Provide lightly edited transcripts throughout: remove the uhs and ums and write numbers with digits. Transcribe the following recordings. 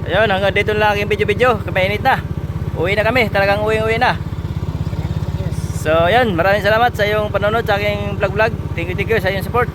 Ayun, hanggang dito lang aking video-video. Mainit na. Uwi na kami. Talagang uwi na. So, ayun. Maraming salamat sa iyong panonood sa aking vlog. Thank you sa iyong support.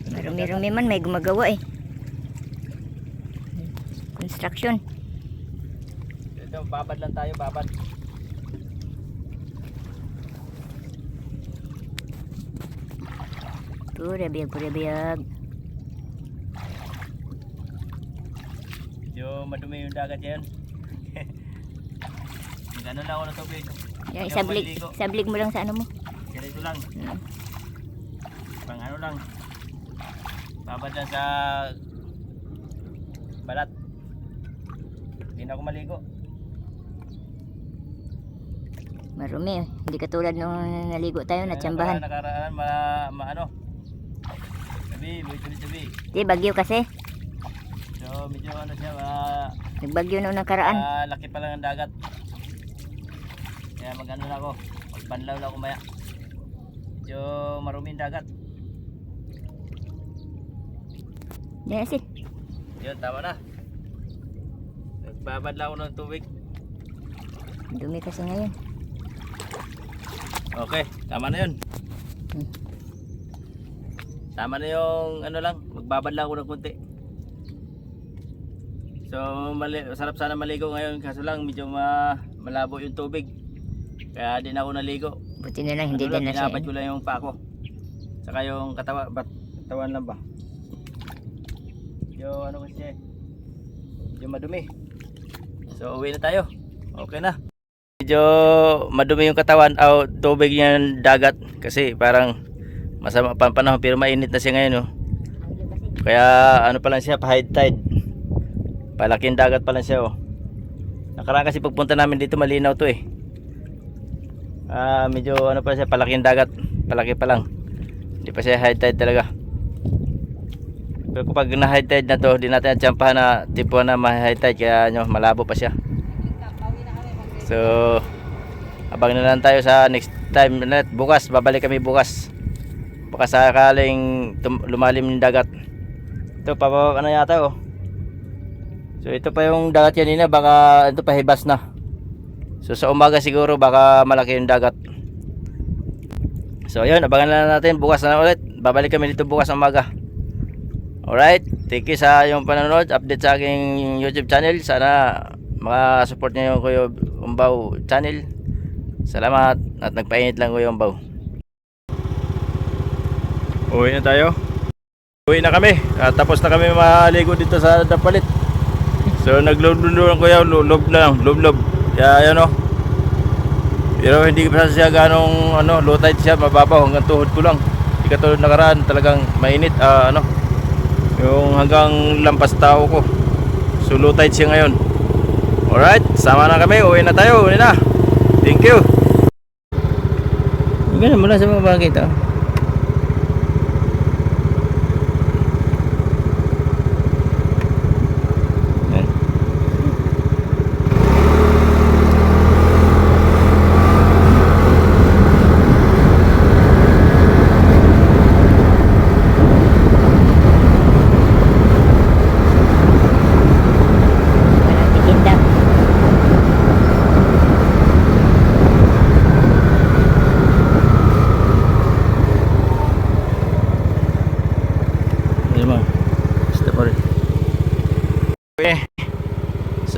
Marumi-rumi man, may gumagawa eh. Construction. Ito, babad lang tayo, babad. Pura biyag. Medyo madumi yung dagat yan. Gano'n lang ako ng tubig. Yan, isablig mo lang sa ano mo. Ganito lang. Pang ano lang. Babad lang sa balat. Hindi na ako maligo. Marumi, hindi katulad nung naligo tayo na tsambahan. Nakaraan, ano. Tabi. Di, bagyo kasi. So, medyo ano siya, Nagbagyo nung nakaraan. laki pa lang ang dagat. Kaya mag-ano na ako. Magbanlaw na ako maya. Medyo marumi ang dagat. Yes, eh. Yun, tama na. Nagbabad lang ako ng tubig. Dumi kasi ngayon. Okay, tama na yun. Tama na yung ano lang, magbabad lang ako ng konti. So, sarap sana maligo ngayon, kaso lang medyo malabo yung tubig. Kaya din ako naligo. Buti na lang, hindi ano din na siya. Pinabad ko lang yung pako. Saka yung katawan lang ba. Yung ano kasi, yung madumi. So, uwi na tayo. Okay na. Medyo madumi yung katawan o tubig ng dagat kasi parang masama pa panahon pero mainit na siya ngayon, oh. Kaya ano pa lang siya, pa high tide. Palaking dagat pa lang siya, oh. Nakaraan kasi pagpunta namin dito malinaw to eh. Medyo ano pa siya, palaking dagat. Palaki pa lang. Hindi pa siya high tide talaga. Pero kapag na high tide na to, di natin natsampahan na tipo na ma-high tide kaya malabo pa siya. So, abang na lang tayo sa next time. Bukas, babalik kami bukas. Baka sakaling lumalim yung dagat. Ito pa ano yata, oh. So ito pa yung dagat kanina, baka ito pa hibas na. So sa umaga siguro baka malaki yung dagat. So ayun, abangan na natin bukas na ulit. Babalik kami dito bukas umaga. Alright, thank you sa yung panonood. Update sa aking YouTube channel. Sana makasupport niyo yung Kuya Umbaw channel. Salamat at nagpainit lang Kuya Umbaw. Uwi na tayo. Uwi na kami. Tapos na kami maligo dito sa Dapalit. So naglob-lob Kuya, lob. Kaya yan, oh. Pero hindi pa siya ganong low tide siya, mababaw hanggang tuhod ko lang. Hindi katulad nakaraan, talagang mainit, yung hanggang lampas tao ko. So low tide siya ngayon. Alright, sama na kami, uwi na tayo, uwi na. Thank you. Ganun mula sa mga bakit, oh.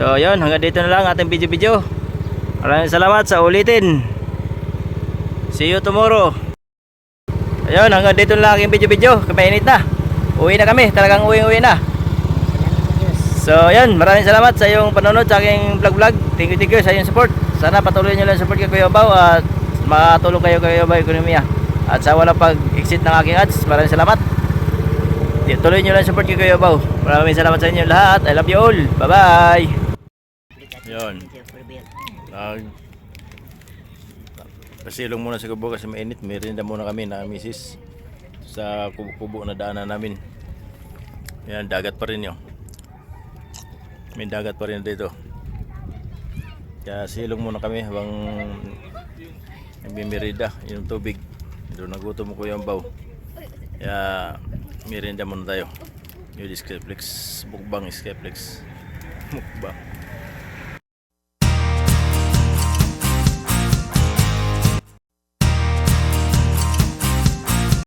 So yun, hanggang dito na lang ating video. Maraming salamat sa ulitin. See you tomorrow. Ayun, hanggang dito na lang aking video. Mainit na. Uwi na kami, talagang uwi na. So yun, maraming salamat sa iyong panonood sa aking vlog. Thank you sa iyong support. Sana patuloy nyo lang support kay Kuya Umbaw at makatulong kayo Kuya Umbaw Ekonomiya. At sa walang pag-exit ng aking ads, maraming salamat. Tuloy nyo lang support kay Kuya Umbaw. Maraming salamat sa inyo lahat. I love you all. Bye bye. Yun. Pasilong muna sa kubo kasi mainit. Merinda muna kami na misis. sa kubo-kubo na daanan namin. Yan, dagat pa rin yun. May dagat pa rin dito. Kaya silong muna kami habang nagmimirida yung tubig. Doon nagutom ko yung baw. Kaya mirinda muna tayo. Yung Skeplex, mukbang Skeplex. Mukbang.